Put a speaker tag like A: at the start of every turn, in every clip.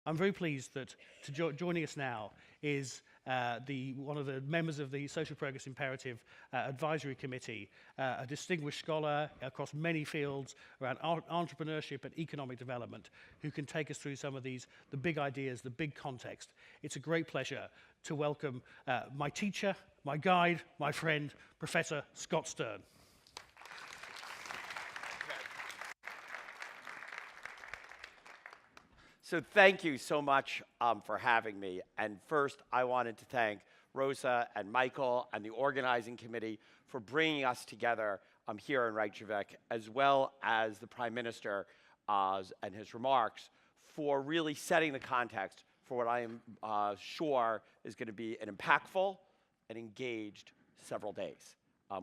A: I'm very pleased that joining us now is one of the members of the Social Progress Imperative Advisory Committee, a distinguished scholar across many fields around entrepreneurship and economic development, who can take us through some of the big ideas, the big context. It's a great pleasure to welcome my teacher, my guide, my friend, Professor Scott Stern.
B: So thank you so much for having me. And first, I wanted to thank Rosa and Michael and the organizing committee for bringing us together here in Reykjavik, as well as the Prime Minister and his remarks for really setting the context for what I am sure is going to be an impactful and engaged several days.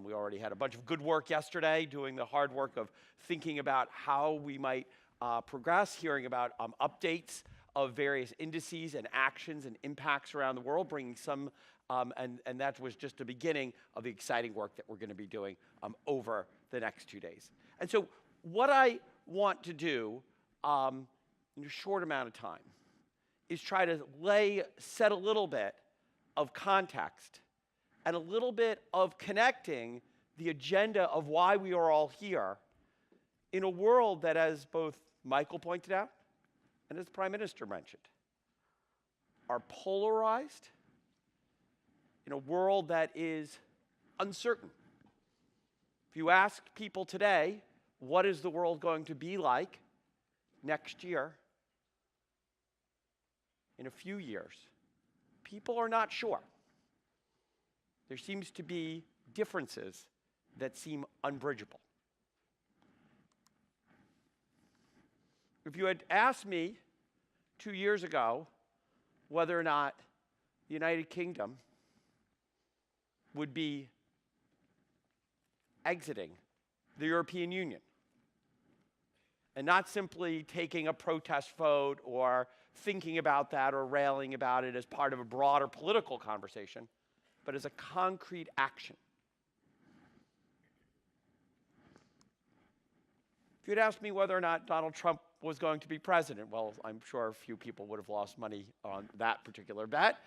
B: We already had a bunch of good work yesterday, doing the hard work of thinking about how we might progress, hearing about updates of various indices and actions and impacts around the world, bringing some, and that was just the beginning of the exciting work that we're going to be doing over the next 2 days. And so what I want to do in a short amount of time is try to set a little bit of context and a little bit of connecting the agenda of why we are all here in a world that, as both Michael pointed out and as the Prime Minister mentioned, are polarized, in a world that is uncertain. If you ask people today, what is the world going to be like next year, in a few years, people are not sure. There seems to be differences that seem unbridgeable. If you had asked me 2 years ago whether or not the United Kingdom would be exiting the European Union and not simply taking a protest vote or thinking about that or railing about it as part of a broader political conversation, but as a concrete action. If you'd asked me whether or not Donald Trump was going to be president, well, I'm sure a few people would have lost money on that particular bet.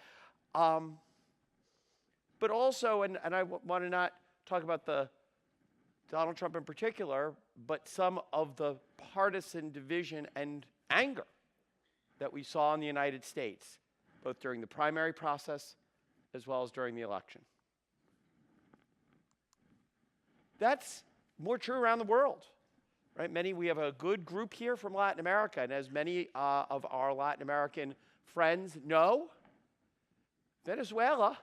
B: But also, and I want to not talk about the Donald Trump in particular, but some of the partisan division and anger that we saw in the United States, both during the primary process as well as during the election. That's more true around the world. Right? We have a good group here from Latin America, and as many of our Latin American friends know, Venezuela,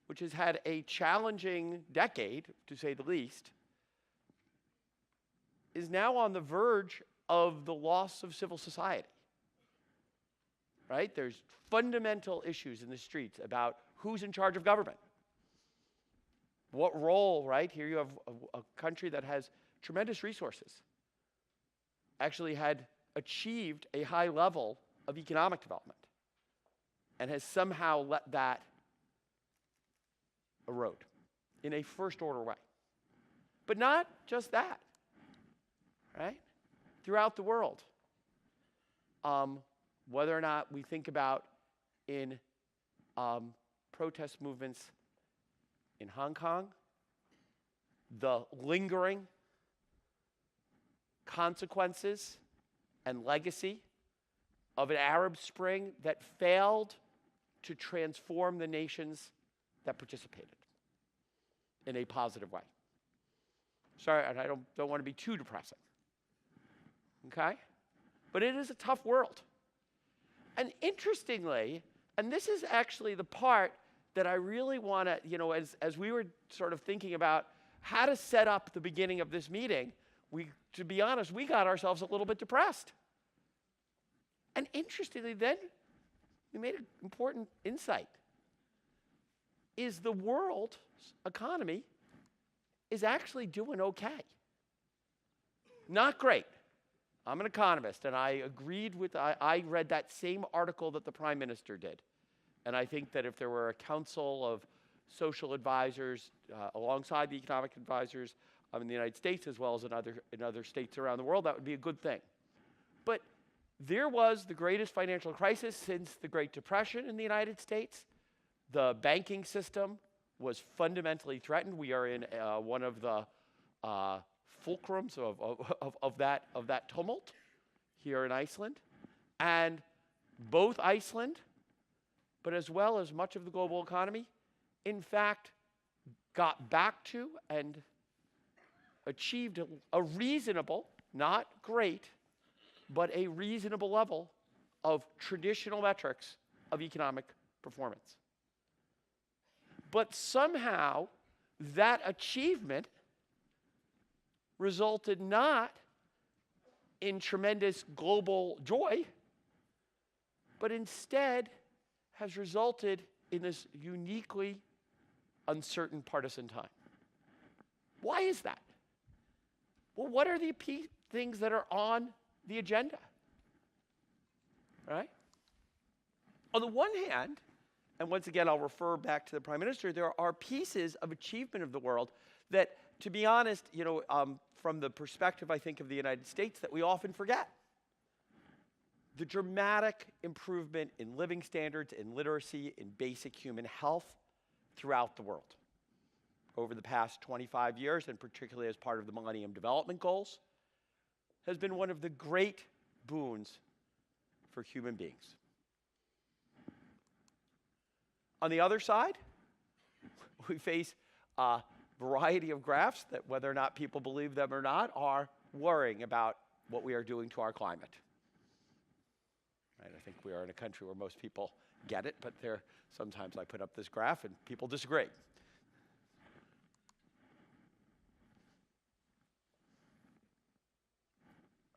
B: which has had a challenging decade, to say the least, is now on the verge of the loss of civil society. Right? There's fundamental issues in the streets about who's in charge of government. What role, right? Here you have a country that has tremendous resources, actually had achieved a high level of economic development, and has somehow let that erode in a first-order way. But not just that, right? Throughout the world, whether or not we think about in protest movements in Hong Kong, the lingering consequences and legacy of an Arab Spring that failed to transform the nations that participated in a positive way. Sorry, I don't want to be too depressing. Okay? But it is a tough world. And interestingly, and this is actually the part that I really want to, as we were sort of thinking about how to set up the beginning of this meeting, to be honest, we got ourselves a little bit depressed. And interestingly, then, we made an important insight. Is the world's economy is actually doing okay. Not great. I'm an economist, and I read that same article that the Prime Minister did. And I think that if there were a council of social advisors alongside the economic advisors in the United States as well as in other states around the world, that would be a good thing. But there was the greatest financial crisis since the Great Depression in the United States. The banking system was fundamentally threatened. We are in one of the fulcrums of that tumult here in Iceland. And both Iceland, but as well as much of the global economy, in fact, got back to and achieved a reasonable, not great, but a reasonable level of traditional metrics of economic performance. But somehow, that achievement resulted not in tremendous global joy, but instead has resulted in this uniquely uncertain partisan time. Why is that? Well, what are the things that are on the agenda? Right? On the one hand, and once again I'll refer back to the Prime Minister, there are pieces of achievement of the world that, to be honest, from the perspective, I think, of the United States, that we often forget. The dramatic improvement in living standards, in literacy, in basic human health throughout the world over the past 25 years, and particularly as part of the Millennium Development Goals, has been one of the great boons for human beings. On the other side, we face a variety of graphs that, whether or not people believe them or not, are worrying about what we are doing to our climate. Right? I think we are in a country where most people get it, but sometimes I put up this graph and people disagree.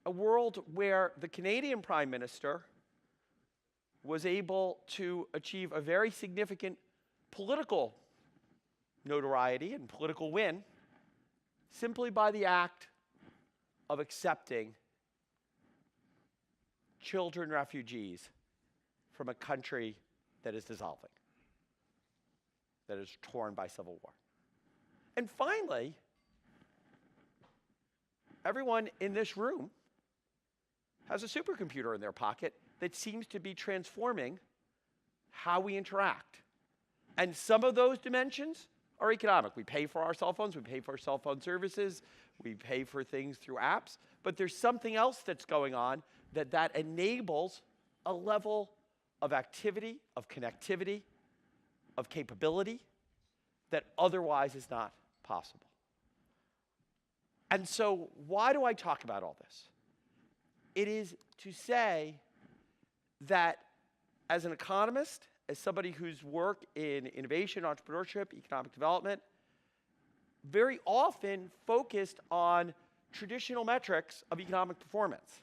B: A world where the Canadian Prime Minister was able to achieve a very significant political notoriety and political win simply by the act of accepting children refugees from a country that is dissolving, that is torn by civil war. And finally, everyone in this room has a supercomputer in their pocket that seems to be transforming how we interact. And some of those dimensions are economic. We pay for our cell phones, we pay for our cell phone services, we pay for things through apps, but there's something else that's going on that enables a level of activity, of connectivity, of capability that otherwise is not possible. And so why do I talk about all this? It is to say that as an economist, as somebody who's worked in innovation, entrepreneurship, economic development, very often focused on traditional metrics of economic performance,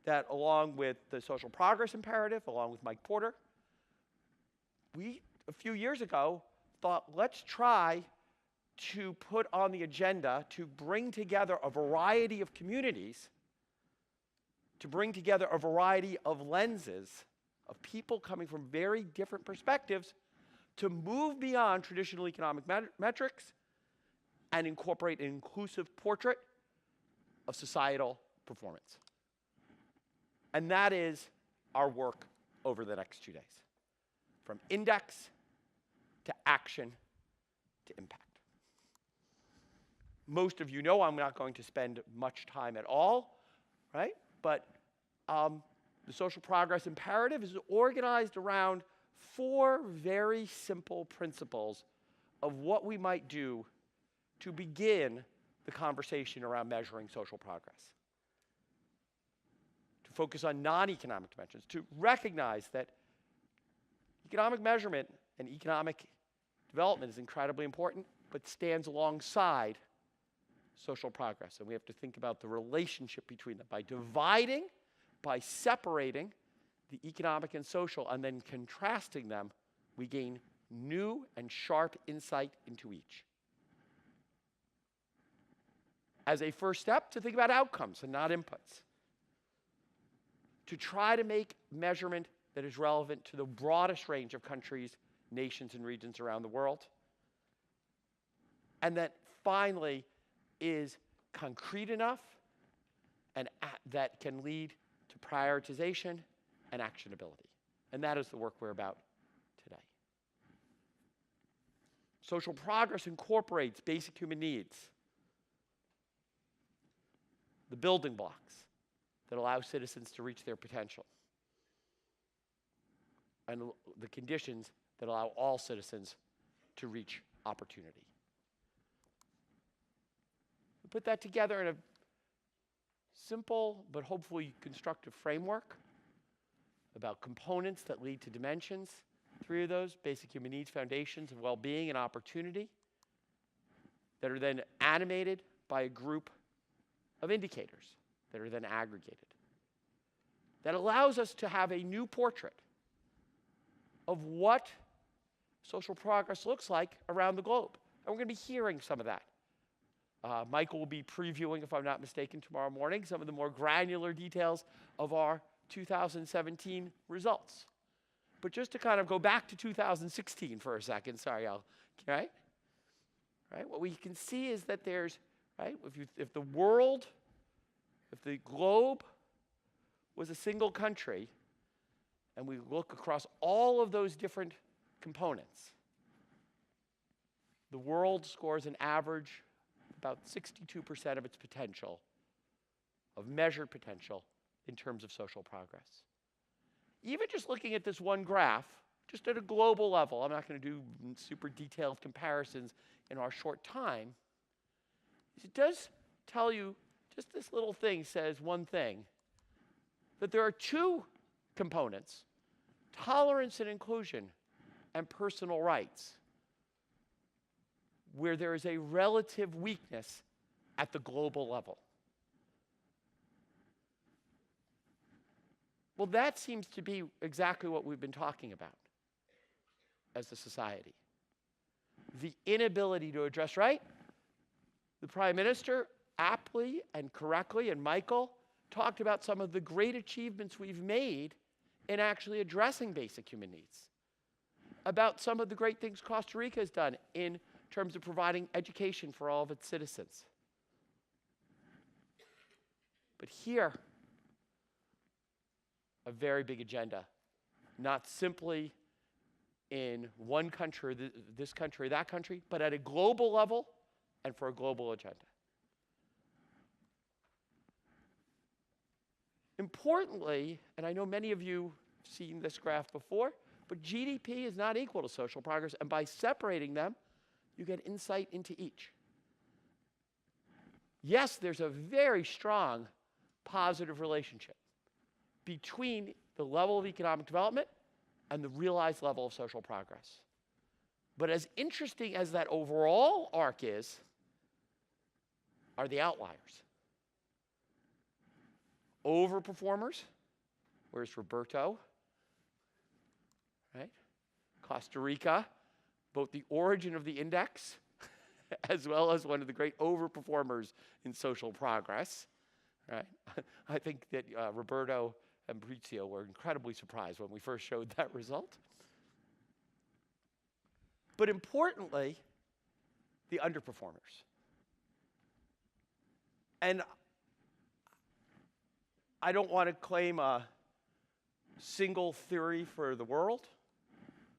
B: that along with the social progress imperative, along with Mike Porter, we, a few years ago, thought, let's try to put on the agenda to bring together a variety of communities, to bring together a variety of lenses of people coming from very different perspectives to move beyond traditional economic metrics and incorporate an inclusive portrait of societal performance. And that is our work over the next 2 days, from index to action to impact. Most of you know I'm not going to spend much time at all, right? But the social progress imperative is organized around 4 very simple principles of what we might do to begin the conversation around measuring social progress. To focus on non-economic dimensions, to recognize that economic measurement and economic development is incredibly important, but stands alongside social progress. And we have to think about the relationship between them. By dividing, by separating the economic and social, and then contrasting them, we gain new and sharp insight into each. As a first step, to think about outcomes and not inputs. To try to make measurement that is relevant to the broadest range of countries, nations, and regions around the world. And that finally is concrete enough and that can lead to prioritization, and actionability. And that is the work we're about today. Social progress incorporates basic human needs, the building blocks that allow citizens to reach their potential, and the conditions that allow all citizens to reach opportunity. We put that together in a simple but hopefully constructive framework about components that lead to dimensions. 3 of those: basic human needs, foundations of well-being, and opportunity, that are then animated by a group of indicators that are then aggregated. That allows us to have a new portrait of what social progress looks like around the globe. And we're going to be hearing some of that. Michael will be previewing, if I'm not mistaken, tomorrow morning, some of the more granular details of our 2017 results. But just to kind of go back to 2016 for a second, sorry, right? What we can see is that there's, right, if the world, if the globe was a single country, and we look across all of those different components, the world scores an average about 62% of its potential, of measured potential, in terms of social progress. Even just looking at this one graph, just at a global level, I'm not going to do super detailed comparisons in our short time, it does tell you, just this little thing says one thing, that there are 2 components: tolerance and inclusion, and personal rights, where there is a relative weakness at the global level. Well, that seems to be exactly what we've been talking about as a society. The inability to address, right? The Prime Minister aptly and correctly, and Michael, talked about some of the great achievements we've made in actually addressing basic human needs, about some of the great things Costa Rica has done in terms of providing education for all of its citizens. But here, a very big agenda, not simply in one country, this country, that country, but at a global level and for a global agenda. Importantly, and I know many of you have seen this graph before, but GDP is not equal to social progress, and by separating them, you get insight into each. Yes, there's a very strong positive relationship between the level of economic development and the realized level of social progress. But as interesting as that overall arc is, are the outliers. Overperformers, where's Roberto, right? Costa Rica, both the origin of the index as well as one of the great overperformers in social progress, right? I think that Roberto and Maurizio were incredibly surprised when we first showed that result. But importantly, the underperformers. And I don't want to claim a single theory for the world,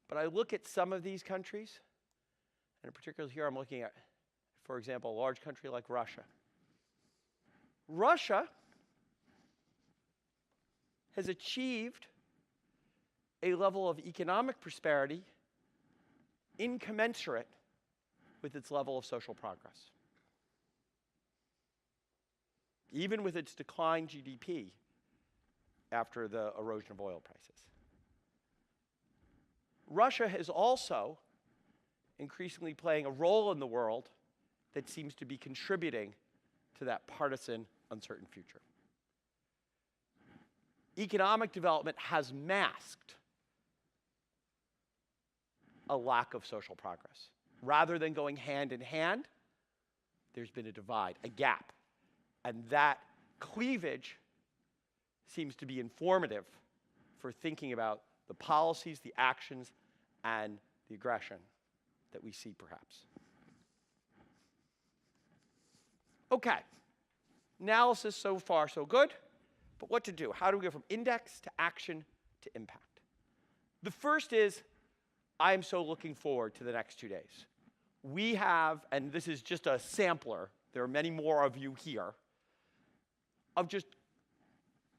B: but I look at some of these countries, and in particular here I'm looking at, for example, a large country like Russia. Russia has achieved a level of economic prosperity incommensurate with its level of social progress. Even with its declined GDP after the erosion of oil prices. Russia is also increasingly playing a role in the world that seems to be contributing to that partisan, uncertain future. Economic development has masked a lack of social progress. Rather than going hand in hand, there's been a divide, a gap. And that cleavage seems to be informative for thinking about the policies, the actions, and the aggression that we see perhaps. Okay, analysis so far so good. But what to do? How do we go from index to action to impact? The first is, I am so looking forward to the next 2 days. We have, and this is just a sampler, there are many more of you here, of just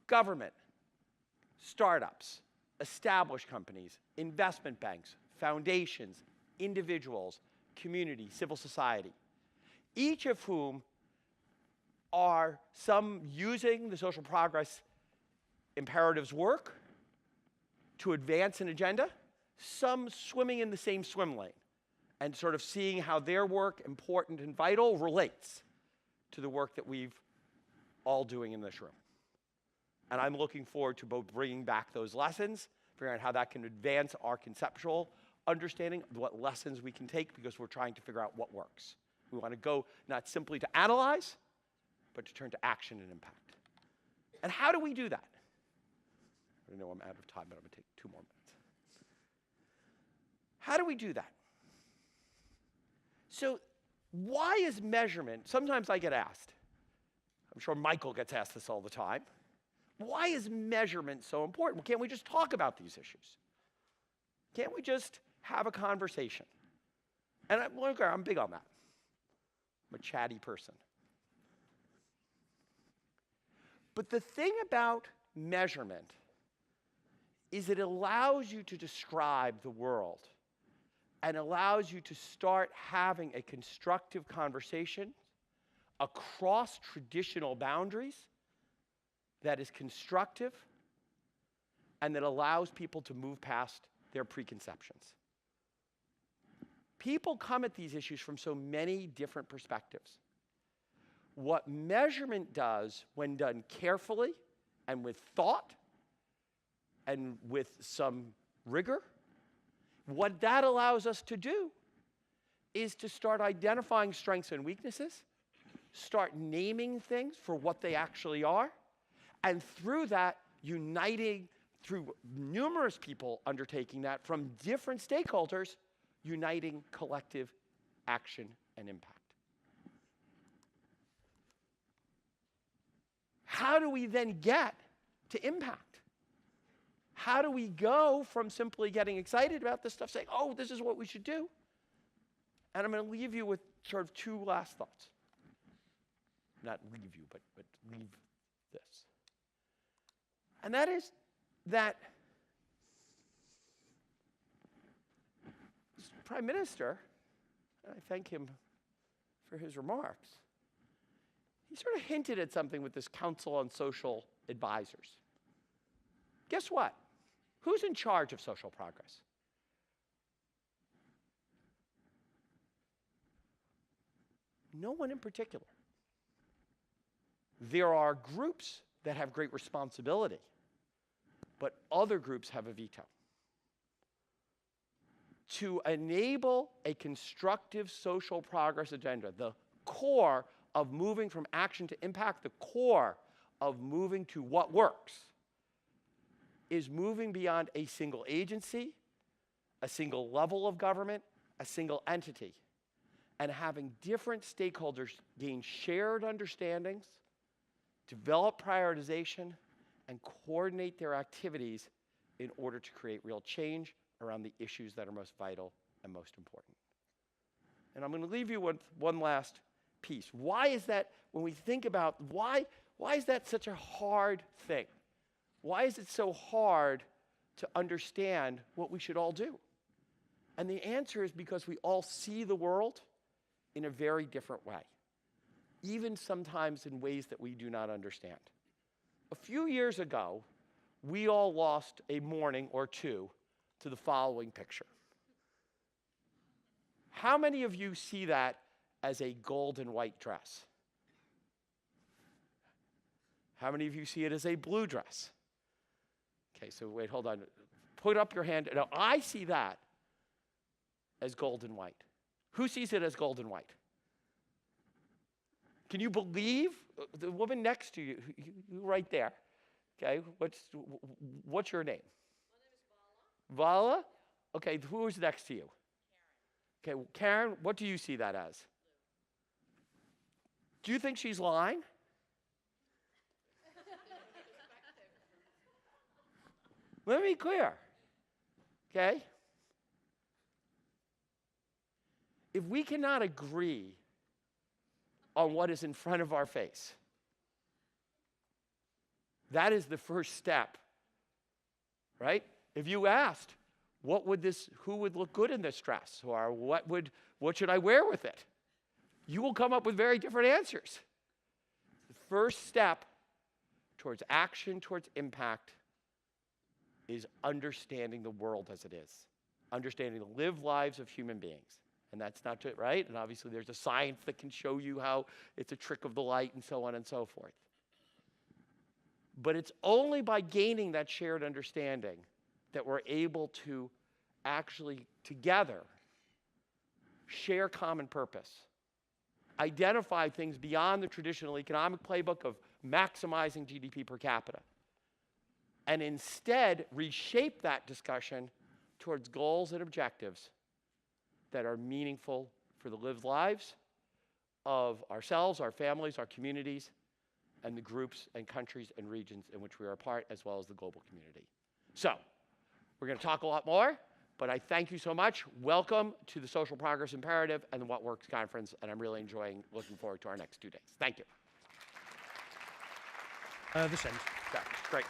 B: government, startups, established companies, investment banks, foundations, individuals, community, civil society, each of whom are some using the social progress imperatives work to advance an agenda, some swimming in the same swim lane and sort of seeing how their work, important and vital, relates to the work that we've all doing in this room. And I'm looking forward to both bringing back those lessons, figuring out how that can advance our conceptual understanding of what lessons we can take, because we're trying to figure out what works. We want to go not simply to analyze, but to turn to action and impact. And how do we do that? I know I'm out of time, but I'm going to take 2 more minutes. How do we do that? So why is measurement, sometimes I get asked, I'm sure Michael gets asked this all the time, why is measurement so important? Well, can't we just talk about these issues? Can't we just have a conversation? And I'm big on that. I'm a chatty person. But the thing about measurement is it allows you to describe the world and allows you to start having a constructive conversation across traditional boundaries that is constructive and that allows people to move past their preconceptions. People come at these issues from so many different perspectives. What measurement does, when done carefully and with thought and with some rigor, what that allows us to do is to start identifying strengths and weaknesses, start naming things for what they actually are, and through that, uniting, through numerous people undertaking that from different stakeholders, uniting collective action and impact. How do we then get to impact? How do we go from simply getting excited about this stuff, saying, oh, this is what we should do? And I'm going to leave you with sort of 2 last thoughts. Not leave you, but leave this. And that is that this Prime Minister, and I thank him for his remarks, he sort of hinted at something with this Council on Social Advisors. Guess what? Who's in charge of social progress? No one in particular. There are groups that have great responsibility, but other groups have a veto. To enable a constructive social progress agenda, the core of moving from action to impact, the core of moving to what works, is moving beyond a single agency, a single level of government, a single entity, and having different stakeholders gain shared understandings, develop prioritization, and coordinate their activities in order to create real change around the issues that are most vital and most important. And I'm going to leave you with one last piece. Why is that, when we think about why is that such a hard thing? Why is it so hard to understand what we should all do? And the answer is because we all see the world in a very different way, even sometimes in ways that we do not understand. A few years ago, we all lost a morning or 2 to the following picture. How many of you see that as a gold and white dress? How many of you see it as a blue dress? Okay, so wait, hold on. Put up your hand. Now, I see that as gold and white. Who sees it as gold and white? Can you believe the woman next to you, you right there? Okay, what's your name? My name is Vala. Vala? Okay, who's next to you? Karen. Okay, Karen, what do you see that as? Blue. Do you think she's lying? Let me be clear, okay? If we cannot agree on what is in front of our face, that is the first step, right? If you asked, who would look good in this dress, or what should I wear with it? You will come up with very different answers. The first step towards action, towards impact, is understanding the world as it is, understanding the lived lives of human beings. And that's not it, right? And obviously there's a science that can show you how it's a trick of the light and so on and so forth. But it's only by gaining that shared understanding that we're able to actually together share common purpose, identify things beyond the traditional economic playbook of maximizing GDP per capita, and instead reshape that discussion towards goals and objectives that are meaningful for the lived lives of ourselves, our families, our communities, and the groups and countries and regions in which we are a part, as well as the global community. So, we're going to talk a lot more, but I thank you so much. Welcome to the Social Progress Imperative and the What Works Conference, and I'm really looking forward to our next 2 days. Thank you.
A: This end.
B: Okay, great.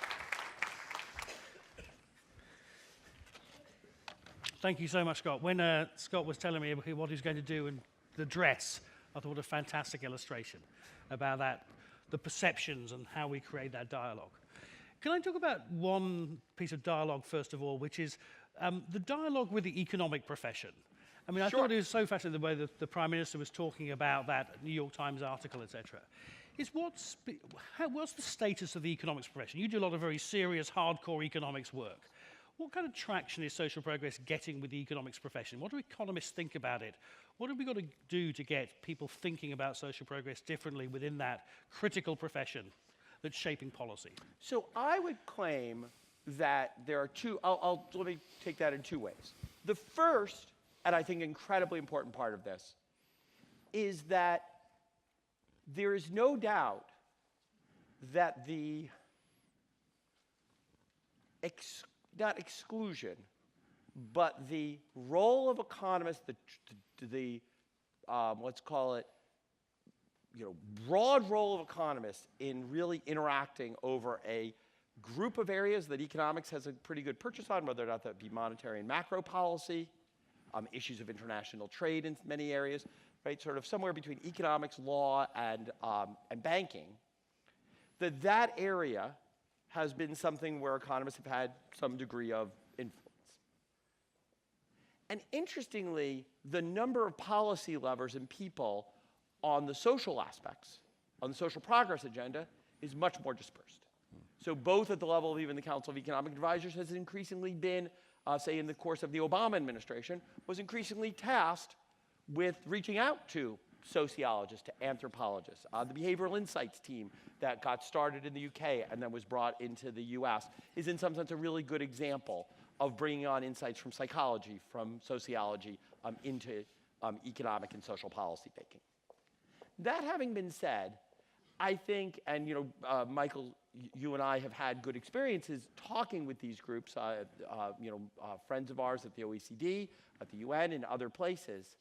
A: Thank you so much, Scott. When Scott was telling me what he's going to do in the dress, I thought a fantastic illustration about that, the perceptions and how we create that dialogue. Can I talk about one piece of dialogue, first of all, which is the dialogue with the economic profession? I mean, I thought it was so fascinating the way that the Prime Minister was talking about that New York Times article, etc. What's the status of the economics profession? You do a lot of very serious, hardcore economics work. What kind of traction is social progress getting with the economics profession? What do economists think about it? What have we got to do to get people thinking about social progress differently within that critical profession that's shaping policy?
B: So I would claim that there are two, let me take that in 2 ways. The first, and I think incredibly important part of this, is that there is no doubt that the not exclusion, but the role of economists, let's call it, broad role of economists in really interacting over a group of areas that economics has a pretty good purchase on, whether or not that be monetary and macro policy, issues of international trade in many areas, right? Sort of somewhere between economics, law, and banking. That area has been something where economists have had some degree of influence. And interestingly, the number of policy levers and people on the social aspects, on the social progress agenda, is much more dispersed. So both at the level of even the Council of Economic Advisors has increasingly been, say in the course of the Obama administration, was increasingly tasked with reaching out to sociologists, to anthropologists. The Behavioral Insights team that got started in the UK and then was brought into the US is in some sense a really good example of bringing on insights from psychology, from sociology, into economic and social policy making. That having been said, I think, and Michael, you and I have had good experiences talking with these groups, friends of ours at the OECD, at the UN, and other places,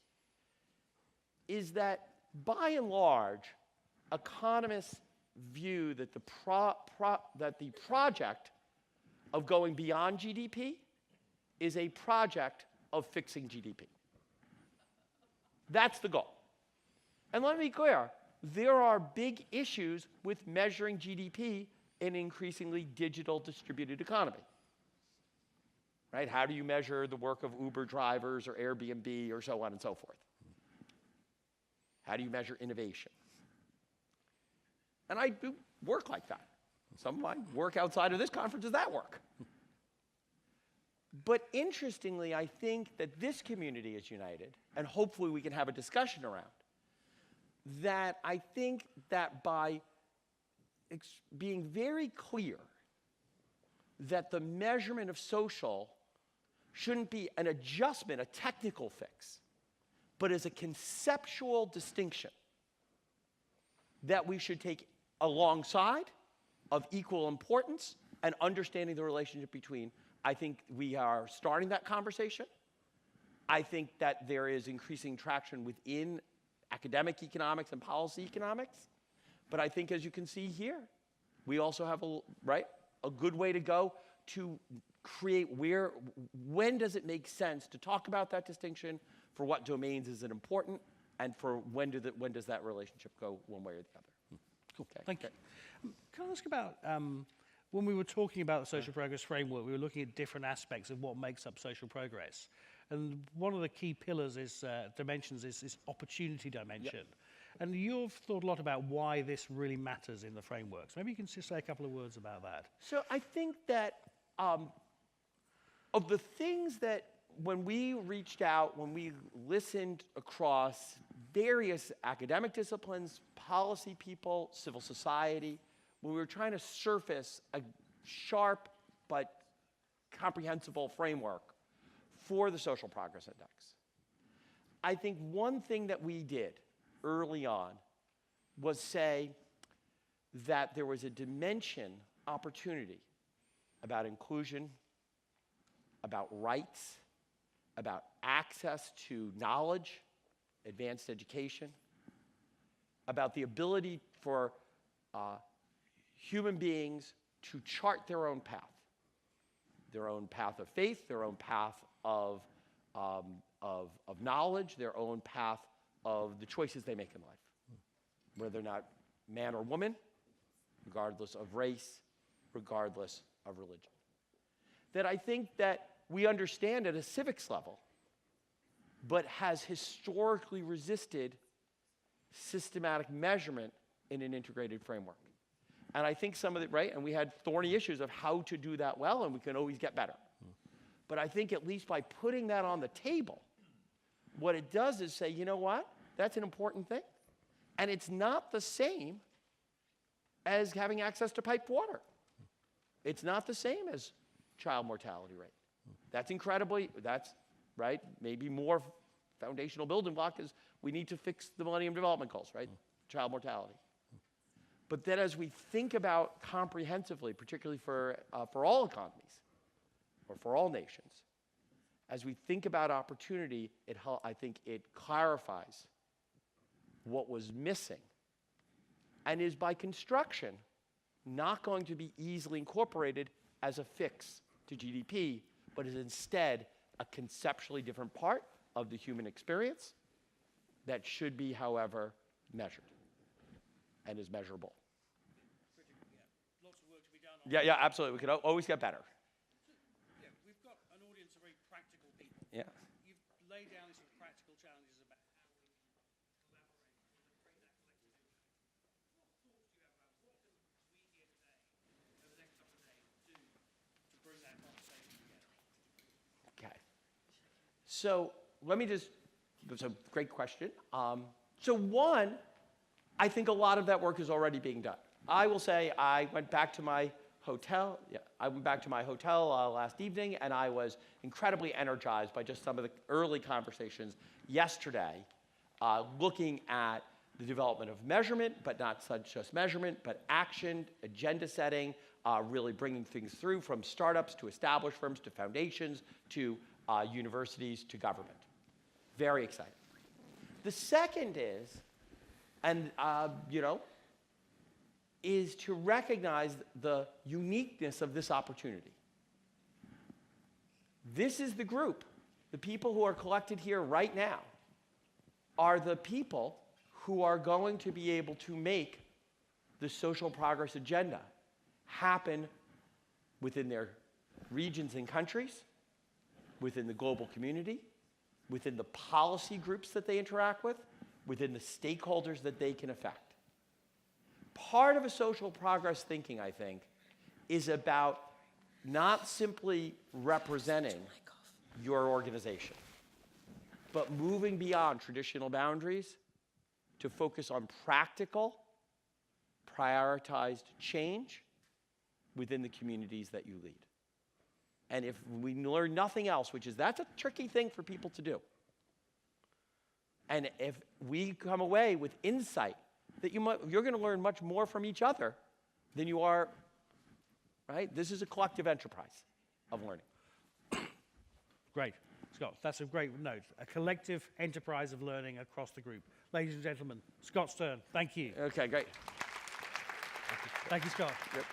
B: is that by and large, economists view that the project of going beyond GDP is a project of fixing GDP. That's the goal. And let me be clear, there are big issues with measuring GDP in an increasingly digital distributed economy. Right? How do you measure the work of Uber drivers or Airbnb or so on and so forth? How do you measure innovation? And I do work like that. Some of my work outside of this conference is that work. But interestingly, I think that this community is united, and hopefully we can have a discussion around, that I think that by being very clear that the measurement of social shouldn't be an adjustment, a technical fix, but as a conceptual distinction that we should take alongside of equal importance and understanding the relationship between I think we are starting that conversation. I think that there is increasing traction within academic economics and policy economics. But I think, as you can see here, we also have a good way to go to create when does it make sense to talk about that distinction, for what domains is it important, and for when does that relationship go one way or the other.
A: Cool.
B: Okay.
A: Thank you. Can I ask about, when we were talking about the social progress framework, we were looking at different aspects of what makes up social progress. And one of the key pillars dimensions is opportunity dimension. Yep. And you've thought a lot about why this really matters in the framework. So maybe you can just say a couple of words about that.
B: So I think that of the things that when we reached out, when we listened across various academic disciplines, policy people, civil society, when we were trying to surface a sharp but comprehensible framework for the Social Progress Index, I think one thing that we did early on was say that there was a dimension, opportunity, about inclusion, about rights, about access to knowledge, advanced education, about the ability for human beings to chart their own path of faith, their own path of knowledge, their own path of the choices they make in life, whether they're not man or woman, regardless of race, regardless of religion. That I think that we understand at a civics level, but has historically resisted systematic measurement in an integrated framework. And I think some of it, and we had thorny issues of how to do that well, and we can always get better. But I think at least by putting that on the table, what it does is say, you know what? That's an important thing. And it's not the same as having access to piped water. It's not the same as child mortality rate. That's maybe more foundational building block is we need to fix the Millennium Development Goals, child mortality. But then as we think about comprehensively, particularly for all economies, or for all nations, as we think about opportunity, I think it clarifies what was missing and is by construction not going to be easily incorporated as a fix to GDP, but is instead a conceptually different part of the human experience that should be, however, measured and is measurable.
A: Lots of work to be done.
B: Yeah, absolutely. We could always get better.
A: Yeah, we've got an audience of very practical people.
B: Yeah.
A: You've laid down these sort of practical challenges about how we collaborate and create that collective impact. What thoughts do you have about what can we here today, over the next couple of days, do to bring that conversation together?
B: Okay. So let me it's a great question. So one, I think a lot of that work is already being done. I will say I went back to my hotel. Last evening, and I was incredibly energized by just some of the early conversations yesterday, looking at the development of measurement, but not just measurement, but action, agenda setting, really bringing things through from startups to established firms to foundations to universities to government. Very exciting. The second is to recognize the uniqueness of this opportunity. This is the group, the people who are collected here right now, are the people who are going to be able to make the social progress agenda happen within their regions and countries, within the global community, within the policy groups that they interact with, within the stakeholders that they can affect. Part of a social progress thinking, I think, is about not simply representing your organization, but moving beyond traditional boundaries to focus on practical, prioritized change within the communities that you lead. And if we learn nothing else, that's a tricky thing for people to do. And if we come away with insight that you're going to learn much more from each other than you are, right? This is a collective enterprise of learning.
A: Great. Scott, that's a great note. A collective enterprise of learning across the group. Ladies and gentlemen, Scott Stern, thank you.
B: Okay, great.
A: Thank you, Scott.
B: Yep.